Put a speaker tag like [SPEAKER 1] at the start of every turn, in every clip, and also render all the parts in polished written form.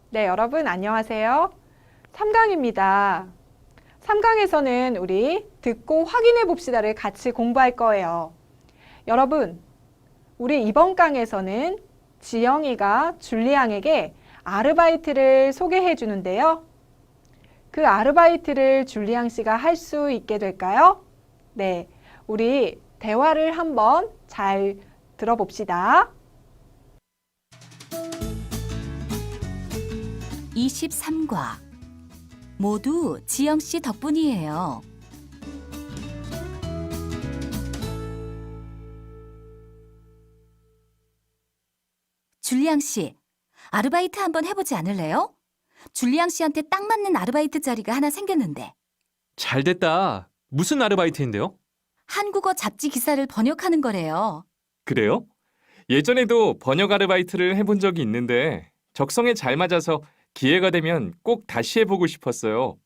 [SPEAKER 1] 네, 여러분 안녕하세요. 3강입니다. 3강에서는 우리 듣고 확인해 봅시다를 같이 공부할 거예요. 여러분, 우리 이번 강에서는 지영이가 줄리앙에게 아르바이트를 소개해 주는데요. 그 아르바이트를 줄리앙 씨가 할 수 있게 될까요? 네, 우리 대화를 한번 잘 들어봅시다.
[SPEAKER 2] 23과 모두 지영 씨 덕분이에요. 줄리앙 씨, 아르바이트 한번 해보지 않을래요? 줄리앙 씨한테 딱 맞는 아르바이트 자리가 하나 생겼는데
[SPEAKER 3] 잘 됐다. 무슨 아르바이트인데요?
[SPEAKER 2] 한국어 잡지 기사를 번역하는 거래요.
[SPEAKER 3] 그래요? 예전에도 번역 아르바이트를 해본 적이 있는데 적성에 잘 맞아서 기회가 되면 꼭 다시 해보고 싶었어요.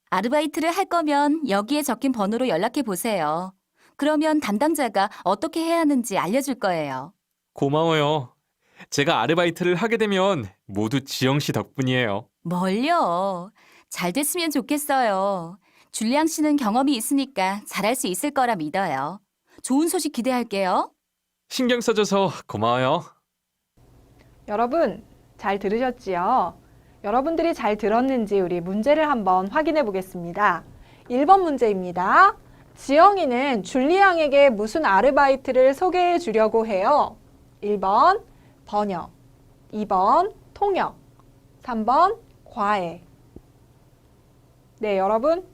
[SPEAKER 2] 아르바이트를 할 거면 여기에 적힌 번호로 연락해 보세요. 그러면 담당자가 어떻게 해야 하는지 알려줄 거예요.
[SPEAKER 3] 고마워요. 제가 아르바이트를 하게 되면 모두 지영 씨 덕분이에요.
[SPEAKER 2] 뭘요? 잘 됐으면 좋겠어요. 줄리앙 씨는 경험이 있으니까 잘할 수 있을 거라 믿어요. 좋은 소식 기대할게요.
[SPEAKER 3] 신경 써줘서 고마워요.
[SPEAKER 1] 여러분, 잘 들으셨지요? 여러분들이 잘 들었는지 우리 문제를 한번 확인해 보겠습니다. 1번 문제입니다. 지영이는 줄리앙에게 무슨 아르바이트를 소개해 주려고 해요? 1번 번역, 2번 통역, 3번 과외. 네, 여러분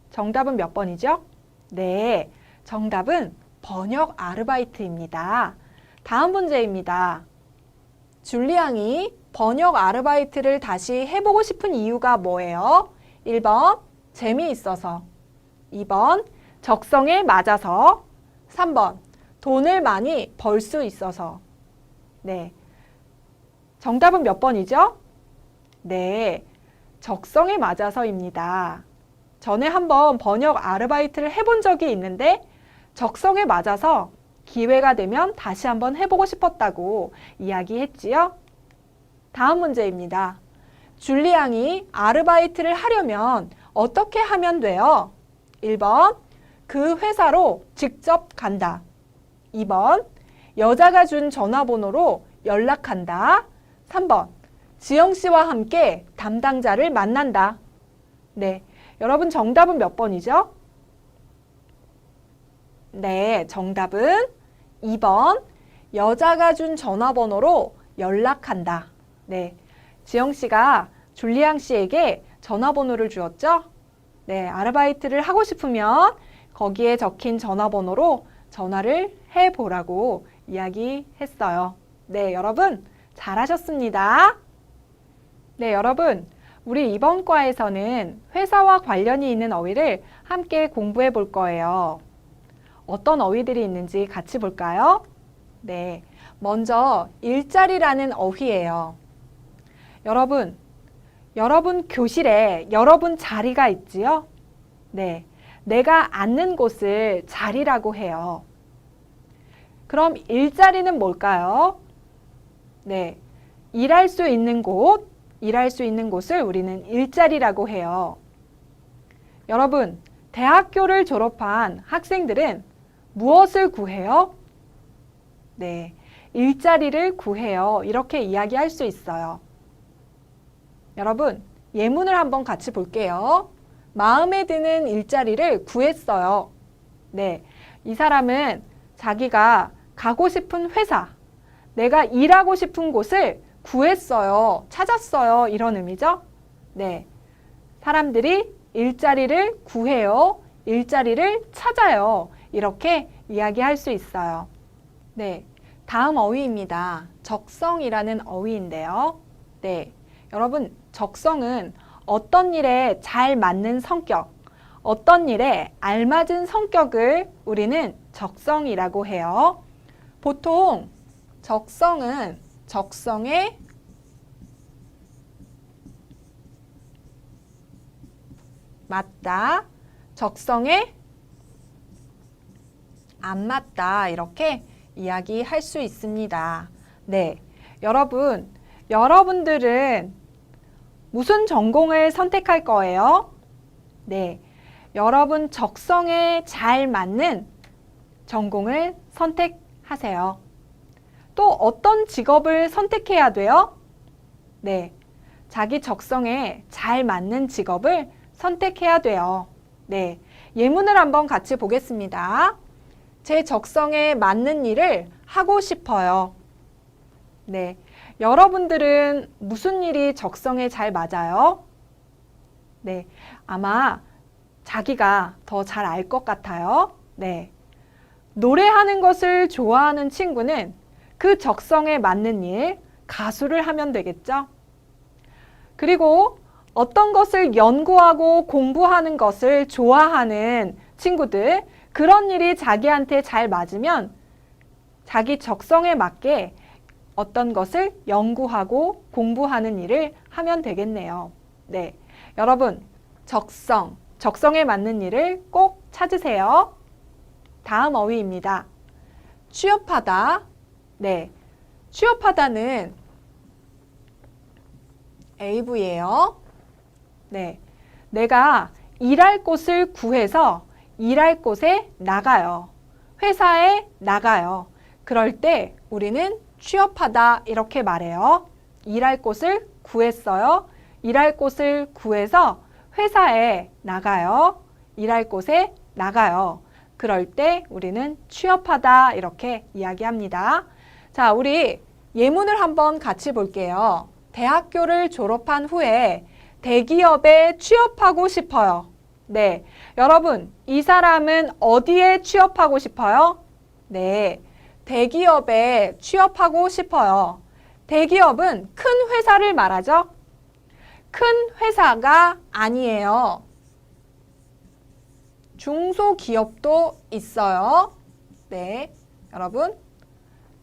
[SPEAKER 1] 정답은 몇 번이죠? 네, 정답은 번역 아르바이트입니다. 다음 문제입니다. 줄리앙이 번역 아르바이트를 다시 해보고 싶은 이유가 뭐예요? 1번 재미있어서, 2번 적성에 맞아서, 3번 돈을 많이 벌 수 있어서. 네, 정답은 몇 번이죠? 네, 적성에 맞아서입니다. 전에 한번 번역 아르바이트를 해본 적이 있는데 적성에 맞아서 기회가 되면 다시 한번 해보고 싶었다고 이야기했지요. 다음 문제입니다. 줄리앙이 아르바이트를 하려면 어떻게 하면 돼요? 1번 그 회사로 직접 간다. 2번 여자가 준 전화번호로 연락한다. 3번 지영 씨와 함께 담당자를 만난다. 네, 여러분 정답은 몇 번이죠? 네, 정답은 2번 여자가 준 전화번호로 연락한다. 네, 지영 씨가 줄리앙 씨에게 전화번호를 주었죠? 네, 아르바이트를 하고 싶으면 거기에 적힌 전화번호로 전화를 해보라고 이야기했어요. 네, 여러분 잘하셨습니다. 네, 여러분 우리 이번 과에서는 회사와 관련이 있는 어휘를 함께 공부해 볼 거예요. 어떤 어휘들이 있는지 같이 볼까요? 네, 먼저 일자리라는 어휘예요. 여러분 교실에 여러분 자리가 있지요? 네, 내가 앉는 곳을 자리라고 해요. 그럼 일자리는 뭘까요? 네, 일할 수 있는 곳을 우리는 일자리라고 해요. 여러분, 대학교를 졸업한 학생들은 무엇을 구해요? 네, 일자리를 구해요. 이렇게 이야기할 수 있어요. 여러분, 예문을 한번 같이 볼게요. 마음에 드는 일자리를 구했어요. 네, 이 사람은 자기가 가고 싶은 회사, 내가 일하고 싶은 곳을 구했어요. 찾았어요. 이런 의미죠. 네, 사람들이 일자리를 구해요. 일자리를 찾아요. 이렇게 이야기할 수 있어요. 네, 다음 어휘입니다. 적성이라는 어휘인데요. 네, 여러분 적성은 어떤 일에 잘 맞는 성격, 어떤 일에 알맞은 성격을 우리는 적성이라고 해요. 보통 적성은 적성에 맞다, 적성에 안 맞다 이렇게 이야기할 수 있습니다. 네, 여러분들은 무슨 전공을 선택할 거예요? 네, 여러분 적성에 잘 맞는 전공을 선택하세요. 또 어떤 직업을 선택해야 돼요? 네, 자기 적성에 잘 맞는 직업을 선택해야 돼요. 네, 예문을 한번 같이 보겠습니다. 제 적성에 맞는 일을 하고 싶어요. 네, 여러분들은 무슨 일이 적성에 잘 맞아요? 네, 아마 자기가 더 잘 알 것 같아요. 네, 노래하는 것을 좋아하는 친구는 그 적성에 맞는 일, 가수를 하면 되겠죠? 그리고 어떤 것을 연구하고 공부하는 것을 좋아하는 친구들, 그런 일이 자기한테 잘 맞으면 자기 적성에 맞게 어떤 것을 연구하고 공부하는 일을 하면 되겠네요. 네, 여러분 적성에 맞는 일을 꼭 찾으세요. 다음 어휘입니다. 취업하다. 네, 취업하다는 AV예요. 네, 내가 일할 곳을 구해서 일할 곳에 나가요. 회사에 나가요. 그럴 때 우리는 취업하다 이렇게 말해요. 일할 곳을 구했어요. 일할 곳을 구해서 회사에 나가요. 일할 곳에 나가요. 그럴 때 우리는 취업하다 이렇게 이야기합니다. 자, 우리 예문을 한번 같이 볼게요. 대학교를 졸업한 후에 대기업에 취업하고 싶어요. 네, 여러분 이 사람은 어디에 취업하고 싶어요? 네, 대기업에 취업하고 싶어요. 대기업은 큰 회사를 말하죠. 큰 회사가 아니에요. 중소기업도 있어요. 네, 여러분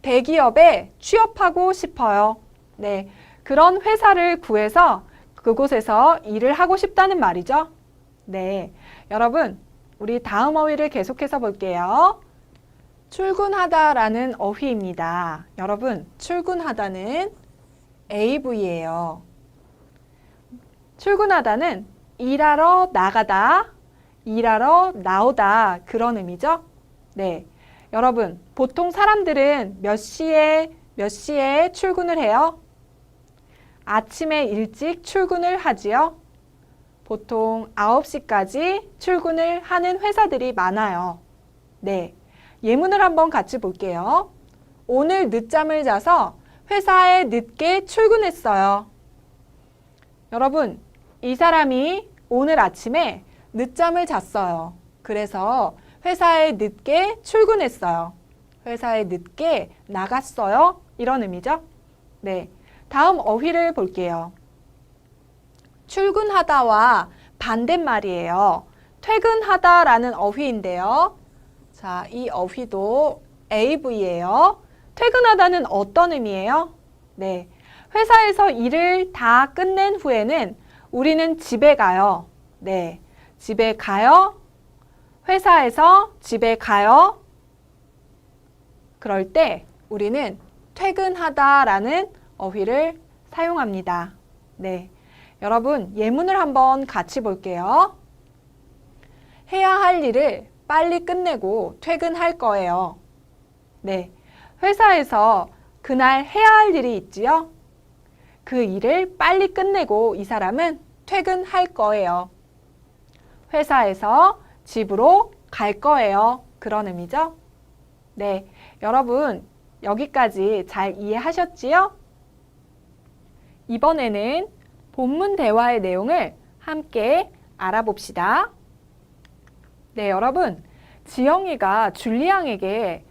[SPEAKER 1] 대기업에 취업하고 싶어요. 네, 그런 회사를 구해서 그곳에서 일을 하고 싶다는 말이죠. 네, 여러분 우리 다음 어휘를 계속해서 볼게요. 출근하다라는 어휘입니다. 여러분 출근하다는 AV예요. 출근하다는 일하러 나가다, 일하러 나오다 그런 의미죠. 네, 여러분 보통 사람들은 몇 시에 출근을 해요? 아침에 일찍 출근을 하지요. 보통 9시까지 출근을 하는 회사들이 많아요. 네, 예문을 한번 같이 볼게요. 오늘 늦잠을 자서 회사에 늦게 출근했어요. 여러분, 이 사람이 오늘 아침에 늦잠을 잤어요. 그래서 회사에 늦게 출근했어요. 회사에 늦게 나갔어요. 이런 의미죠. 네, 다음 어휘를 볼게요. 출근하다와 반대말이에요. 퇴근하다라는 어휘인데요. 자, 이 어휘도 AV예요. 퇴근하다는 어떤 의미예요? 네, 회사에서 일을 다 끝낸 후에는 우리는 집에 가요. 네, 집에 가요. 회사에서 집에 가요. 그럴 때 우리는 퇴근하다라는 어휘를 사용합니다. 네, 여러분 예문을 한번 같이 볼게요. 해야 할 일을 빨리 끝내고 퇴근할 거예요. 네, 회사에서 그날 해야 할 일이 있지요. 그 일을 빨리 끝내고 이 사람은 퇴근할 거예요. 회사에서 집으로 갈 거예요. 그런 의미죠. 네, 여러분 여기까지 잘 이해하셨지요? 이번에는 본문 대화의 내용을 함께 알아봅시다. 네, 여러분 지영이가 줄리앙에게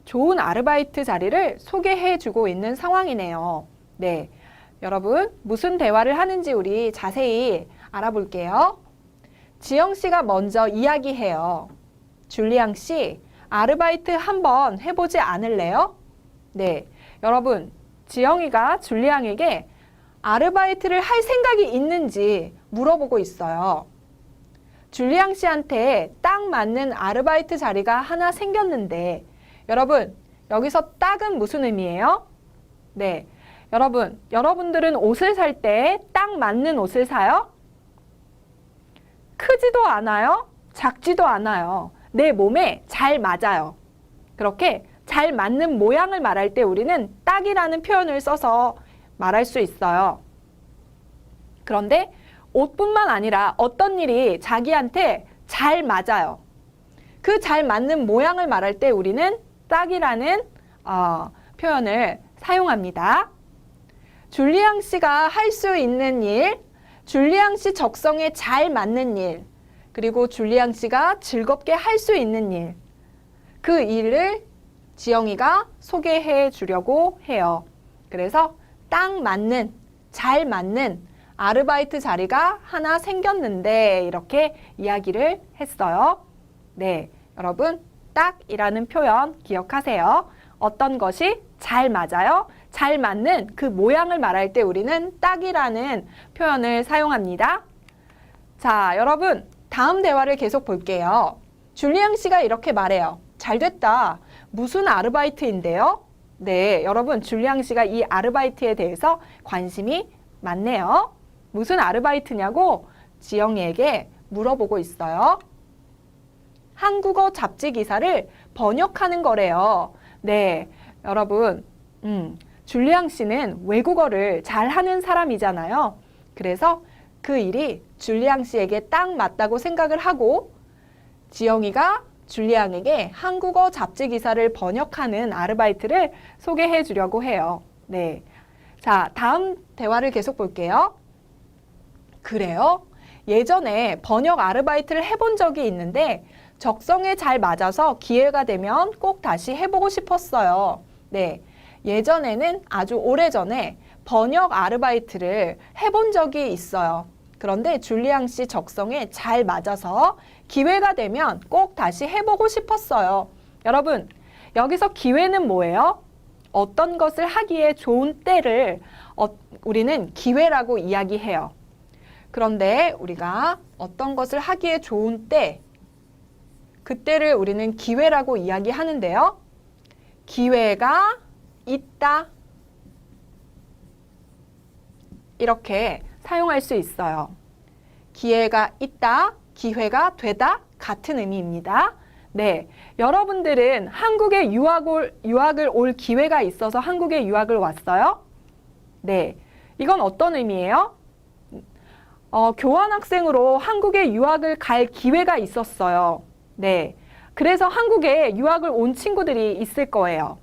[SPEAKER 1] 좋은 아르바이트 자리를 소개해 주고 있는 상황이네요. 네, 여러분 무슨 대화를 하는지 우리 자세히 알아볼게요. 지영 씨가 먼저 이야기해요. 줄리앙 씨, 아르바이트 한번 해보지 않을래요? 네, 여러분 지영이가 줄리앙에게 아르바이트를 할 생각이 있는지 물어보고 있어요. 줄리앙 씨한테 딱 맞는 아르바이트 자리가 하나 생겼는데 여러분 여기서 딱은 무슨 의미예요? 네, 여러분들은 옷을 살 때 딱 맞는 옷을 사요? 크지도 않아요? 작지도 않아요. 내 몸에 잘 맞아요. 그렇게 잘 맞는 모양을 말할 때 우리는 딱이라는 표현을 써서 말할 수 있어요. 그런데 옷뿐만 아니라 어떤 일이 자기한테 잘 맞아요. 그 잘 맞는 모양을 말할 때 우리는 딱이라는 표현을 사용합니다. 줄리앙 씨가 할 수 있는 일, 줄리앙 씨 적성에 잘 맞는 일, 그리고 줄리앙 씨가 즐겁게 할 수 있는 일, 그 일을 지영이가 소개해 주려고 해요. 그래서 딱 맞는, 잘 맞는 아르바이트 자리가 하나 생겼는데 이렇게 이야기를 했어요. 네, 여러분 딱이라는 표현 기억하세요. 어떤 것이 잘 맞아요? 잘 맞는 그 모양을 말할 때 우리는 딱이라는 표현을 사용합니다. 자, 여러분 다음 대화를 계속 볼게요. 줄리앙 씨가 이렇게 말해요. 잘 됐다. 무슨 아르바이트인데요? 네, 여러분 줄리앙 씨가 이 아르바이트에 대해서 관심이 많네요. 무슨 아르바이트냐고 지영이에게 물어보고 있어요. 한국어 잡지 기사를 번역하는 거래요. 네, 여러분 줄리앙 씨는 외국어를 잘하는 사람이잖아요. 그래서 그 일이 줄리앙 씨에게 딱 맞다고 생각을 하고 지영이가 줄리앙에게 한국어 잡지 기사를 번역하는 아르바이트를 소개해 주려고 해요. 네. 자, 다음 대화를 계속 볼게요. 그래요? 예전에 번역 아르바이트를 해본 적이 있는데 적성에 잘 맞아서 기회가 되면 꼭 다시 해보고 싶었어요. 네. 예전에는 아주 오래전에 번역 아르바이트를 해본 적이 있어요. 그런데 줄리앙 씨 적성에 잘 맞아서 기회가 되면 꼭 다시 해보고 싶었어요. 여러분, 여기서 기회는 뭐예요? 어떤 것을 하기에 좋은 때를 우리는 기회라고 이야기해요. 그런데 우리가 어떤 것을 하기에 좋은 때, 그때를 우리는 기회라고 이야기하는데요. 기회가 있다. 이렇게 사용할 수 있어요. 기회가 있다, 기회가 되다 같은 의미입니다. 네, 여러분들은 한국에 유학을 올 기회가 있어서 한국에 유학을 왔어요? 네, 이건 어떤 의미예요? 교환학생으로 한국에 유학을 갈 기회가 있었어요. 네, 그래서 한국에 유학을 온 친구들이 있을 거예요.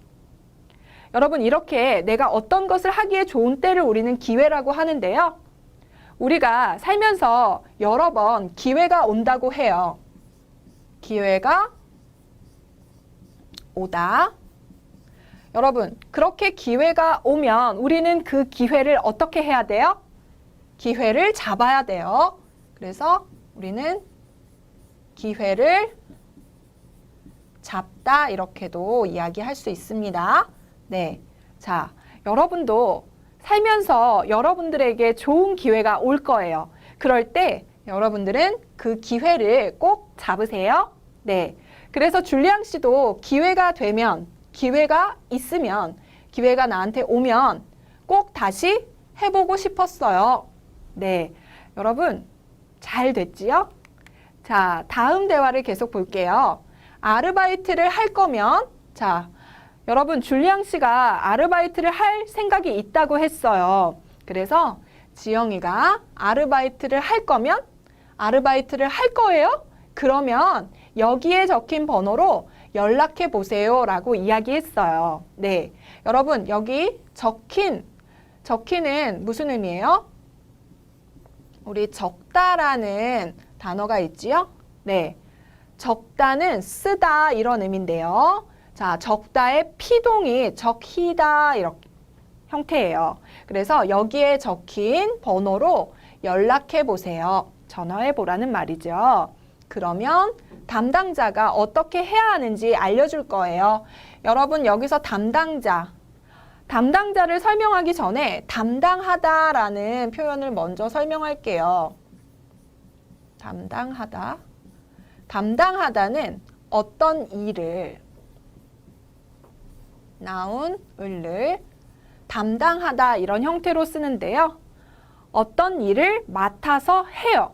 [SPEAKER 1] 여러분, 이렇게 내가 어떤 것을 하기에 좋은 때를 우리는 기회라고 하는데요. 우리가 살면서 여러 번 기회가 온다고 해요. 기회가 오다. 여러분, 그렇게 기회가 오면 우리는 그 기회를 어떻게 해야 돼요? 기회를 잡아야 돼요. 그래서 우리는 기회를 잡다 이렇게도 이야기할 수 있습니다. 네, 자, 여러분도 살면서 여러분들에게 좋은 기회가 올 거예요. 그럴 때 여러분들은 그 기회를 꼭 잡으세요. 네, 그래서 줄리앙 씨도 기회가 되면, 기회가 있으면, 기회가 나한테 오면 꼭 다시 해보고 싶었어요. 네, 여러분 잘 됐지요? 자, 다음 대화를 계속 볼게요. 아르바이트를 할 거면, 자, 여러분 줄리앙 씨가 아르바이트를 할 생각이 있다고 했어요. 그래서 지영이가 아르바이트를 할 거면, 아르바이트를 할 거예요? 그러면 여기에 적힌 번호로 연락해 보세요 라고 이야기했어요. 네, 여러분 여기 적히는 무슨 의미예요? 우리 적다라는 단어가 있지요? 네, 적다는 쓰다 이런 의미인데요. 자, 적다의 피동이 적히다 이렇게 형태예요. 그래서 여기에 적힌 번호로 연락해 보세요. 전화해 보라는 말이죠. 그러면 담당자가 어떻게 해야 하는지 알려줄 거예요. 여러분 여기서 담당자를 설명하기 전에 담당하다라는 표현을 먼저 설명할게요. 담당하다. 담당하다는 어떤 일을, 나운 을을 담당하다 이런 형태로 쓰는데요. 어떤 일을 맡아서 해요.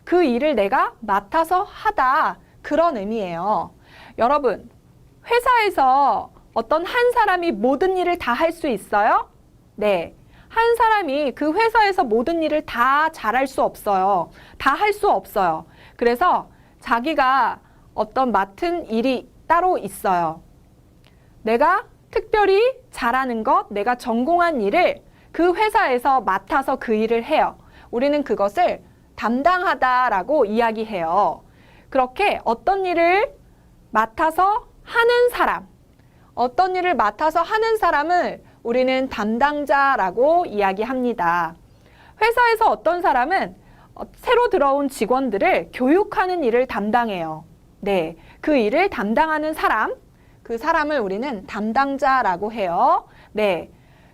[SPEAKER 1] 그 일을 내가 맡아서 하다 그런 의미예요. 여러분, 회사에서 어떤 한 사람이 모든 일을 다 할 수 있어요? 네. 한 사람이 그 회사에서 모든 일을 다 잘할 수 없어요. 다 할 수 없어요. 그래서 자기가 어떤 맡은 일이 따로 있어요. 내가 특별히 잘하는 것, 내가 전공한 일을 그 회사에서 맡아서 그 일을 해요. 우리는 그것을 담당하다라고 이야기해요. 그렇게 어떤 일을 맡아서 하는 사람, 어떤 일을 맡아서 하는 사람을 우리는 담당자라고 이야기합니다. 회사에서 어떤 사람은 새로 들어온 직원들을 교육하는 일을 담당해요. 네, 그 일을 담당하는 사람, 그 사람을 우리는 담당자라고 해요. 네,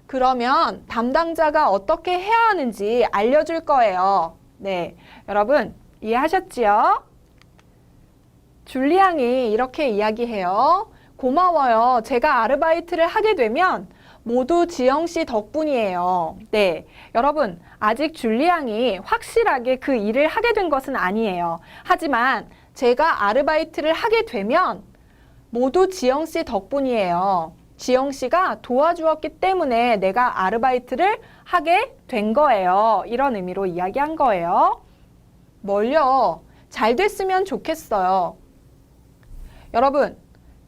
[SPEAKER 1] 그러면 담당자가 어떻게 해야 하는지 알려줄 거예요. 네, 여러분 이해하셨지요? 줄리 양이 이렇게 이야기해요. 고마워요. 제가 아르바이트를 하게 되면 모두 지영 씨 덕분이에요. 네, 여러분 아직 줄리 양이 확실하게 그 일을 하게 된 것은 아니에요. 하지만 제가 아르바이트를 하게 되면 모두 지영 씨 덕분이에요. 지영 씨가 도와주었기 때문에 내가 아르바이트를 하게 된 거예요. 이런 의미로 이야기한 거예요. 뭘요? 잘 됐으면 좋겠어요. 여러분,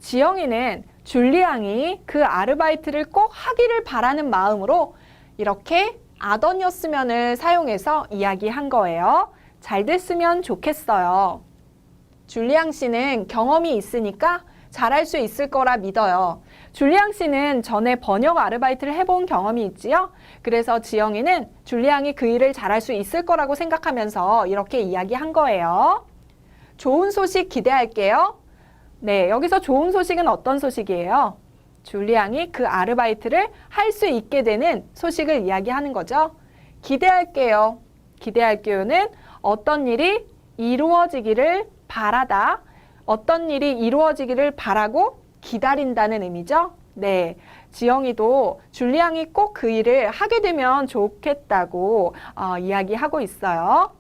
[SPEAKER 1] 지영이는 줄리 양이 그 아르바이트를 꼭 하기를 바라는 마음으로 이렇게 아더니었으면을 사용해서 이야기한 거예요. 잘 됐으면 좋겠어요. 줄리 양 씨는 경험이 있으니까 잘할 수 있을 거라 믿어요. 줄리 양 씨는 전에 번역 아르바이트를 해본 경험이 있지요. 그래서 지영이는 줄리 양이 그 일을 잘할 수 있을 거라고 생각하면서 이렇게 이야기한 거예요. 좋은 소식 기대할게요. 네, 여기서 좋은 소식은 어떤 소식이에요? 줄리 양이 그 아르바이트를 할 수 있게 되는 소식을 이야기하는 거죠. 기대할게요. 기대할게요는 어떤 일이 이루어지기를 바라다. 어떤 일이 이루어지기를 바라고 기다린다는 의미죠. 네, 지영이도 줄리 양이 꼭 그 일을 하게 되면 좋겠다고 이야기하고 있어요.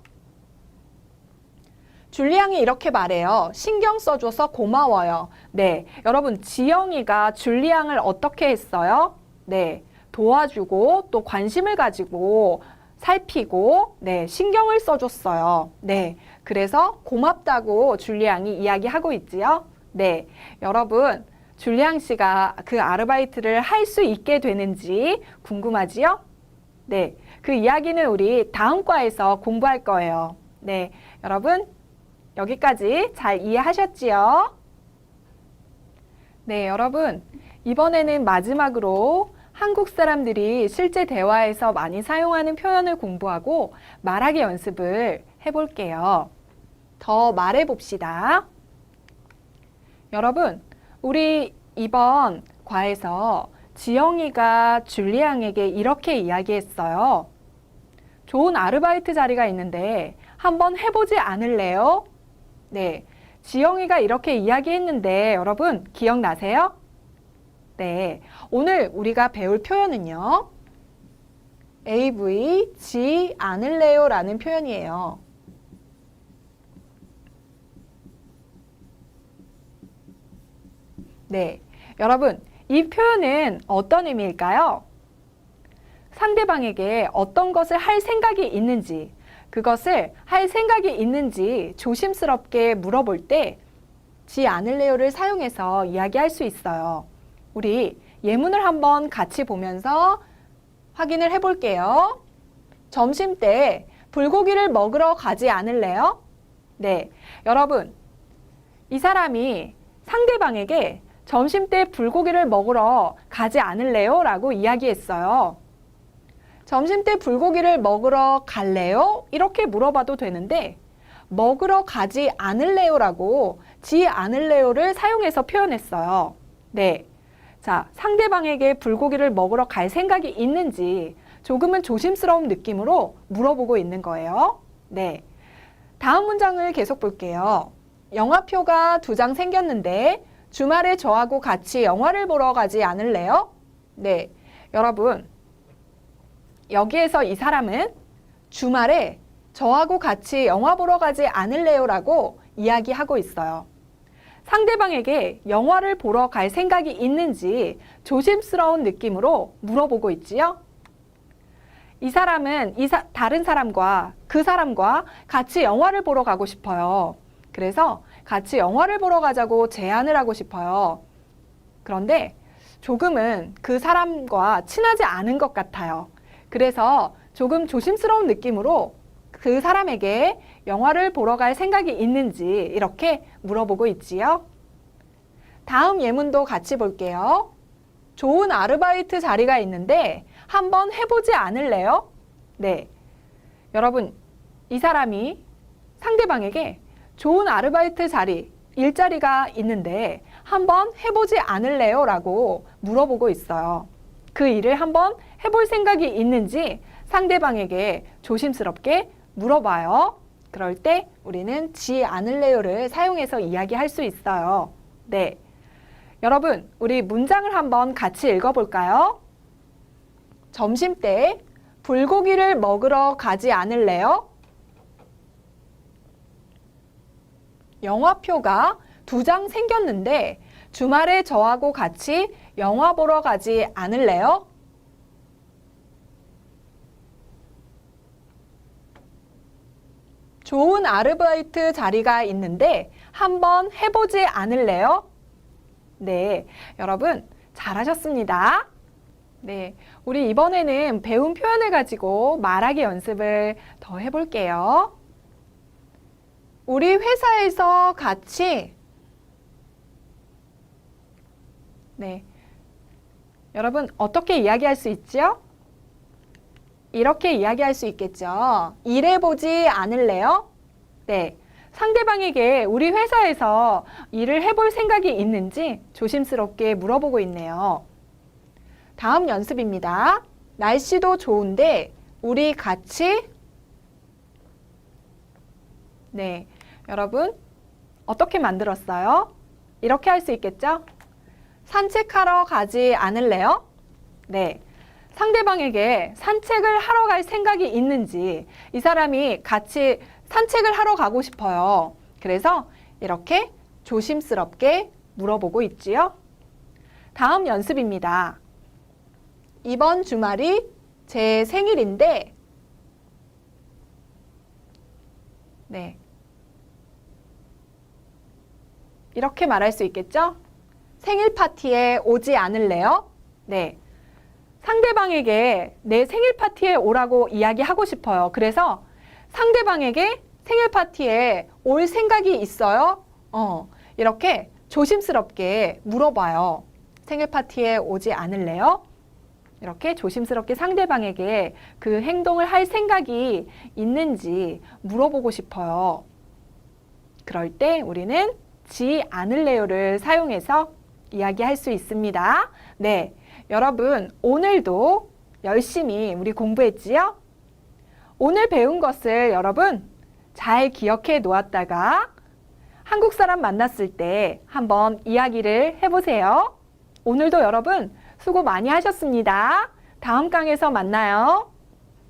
[SPEAKER 1] 줄리 양이 이렇게 말해요. 신경 써줘서 고마워요. 네, 여러분 지영이가 줄리 양을 어떻게 했어요? 네, 도와주고 또 관심을 가지고 살피고 네, 신경을 써줬어요. 네, 그래서 고맙다고 줄리 양이 이야기하고 있지요. 네, 여러분 줄리 양 씨가 그 아르바이트를 할 수 있게 되는지 궁금하지요? 네, 그 이야기는 우리 다음 과에서 공부할 거예요. 네, 여러분 여기까지 잘 이해하셨지요? 네, 여러분 이번에는 마지막으로 한국 사람들이 실제 대화에서 많이 사용하는 표현을 공부하고 말하기 연습을 해볼게요. 더 말해봅시다. 여러분, 우리 이번 과에서 지영이가 줄리 양에게 이렇게 이야기했어요. 좋은 아르바이트 자리가 있는데 한번 해보지 않을래요? 네, 지영이가 이렇게 이야기했는데 여러분 기억나세요? 네, 오늘 우리가 배울 표현은요. AV지 않을래요 라는 표현이에요. 네, 여러분 이 표현은 어떤 의미일까요? 상대방에게 어떤 것을 할 생각이 있는지, 그것을 할 생각이 있는지 조심스럽게 물어볼 때 지 않을래요를 사용해서 이야기할 수 있어요. 우리 예문을 한번 같이 보면서 확인을 해볼게요. 점심 때 불고기를 먹으러 가지 않을래요? 네, 여러분 이 사람이 상대방에게 점심 때 불고기를 먹으러 가지 않을래요? 라고 이야기했어요. 점심 때 불고기를 먹으러 갈래요? 이렇게 물어봐도 되는데 먹으러 가지 않을래요? 라고 지 않을래요를 사용해서 표현했어요. 네, 자, 상대방에게 불고기를 먹으러 갈 생각이 있는지 조금은 조심스러운 느낌으로 물어보고 있는 거예요. 네, 다음 문장을 계속 볼게요. 영화표가 2장 생겼는데 주말에 저하고 같이 영화를 보러 가지 않을래요? 네, 여러분, 여기에서 이 사람은 주말에 저하고 같이 영화 보러 가지 않을래요? 라고 이야기하고 있어요. 상대방에게 영화를 보러 갈 생각이 있는지 조심스러운 느낌으로 물어보고 있지요. 이 사람은 다른 사람과 그 사람과 같이 영화를 보러 가고 싶어요. 그래서 같이 영화를 보러 가자고 제안을 하고 싶어요. 그런데 조금은 그 사람과 친하지 않은 것 같아요. 그래서 조금 조심스러운 느낌으로 그 사람에게 영화를 보러 갈 생각이 있는지 이렇게 물어보고 있지요. 다음 예문도 같이 볼게요. 좋은 아르바이트 자리가 있는데 한번 해보지 않을래요? 네. 여러분, 이 사람이 상대방에게 좋은 아르바이트 자리, 일자리가 있는데 한번 해보지 않을래요? 라고 물어보고 있어요. 그 일을 한번 해볼 생각이 있는지 상대방에게 조심스럽게 물어봐요. 그럴 때 우리는 지 않을래요를 사용해서 이야기할 수 있어요. 네. 여러분, 우리 문장을 한번 같이 읽어볼까요? 점심때 불고기를 먹으러 가지 않을래요? 영화표가 2장 생겼는데 주말에 저하고 같이 영화 보러 가지 않을래요? 좋은 아르바이트 자리가 있는데 한번 해보지 않을래요? 네, 여러분 잘하셨습니다. 네, 우리 이번에는 배운 표현을 가지고 말하기 연습을 더 해볼게요. 우리 회사에서 같이 네, 여러분 어떻게 이야기할 수 있죠? 이렇게 이야기할 수 있겠죠. 일해보지 않을래요? 네, 상대방에게 우리 회사에서 일을 해볼 생각이 있는지 조심스럽게 물어보고 있네요. 다음 연습입니다. 날씨도 좋은데 우리 같이 네, 여러분 어떻게 만들었어요? 이렇게 할 수 있겠죠? 산책하러 가지 않을래요? 네, 상대방에게 산책을 하러 갈 생각이 있는지 이 사람이 같이 산책을 하러 가고 싶어요. 그래서 이렇게 조심스럽게 물어보고 있지요. 다음 연습입니다. 이번 주말이 제 생일인데 네, 이렇게 말할 수 있겠죠? 생일 파티에 오지 않을래요? 네, 상대방에게 내 생일 파티에 오라고 이야기하고 싶어요. 그래서 상대방에게 생일 파티에 올 생각이 있어요? 이렇게 조심스럽게 물어봐요. 생일 파티에 오지 않을래요? 이렇게 조심스럽게 상대방에게 그 행동을 할 생각이 있는지 물어보고 싶어요. 그럴 때 우리는 지 않을래요를 사용해서 이야기할 수 있습니다. 네, 여러분 오늘도 열심히 우리 공부했지요? 오늘 배운 것을 여러분 잘 기억해 놓았다가 한국 사람 만났을 때 한번 이야기를 해보세요. 오늘도 여러분 수고 많이 하셨습니다. 다음 강에서 만나요.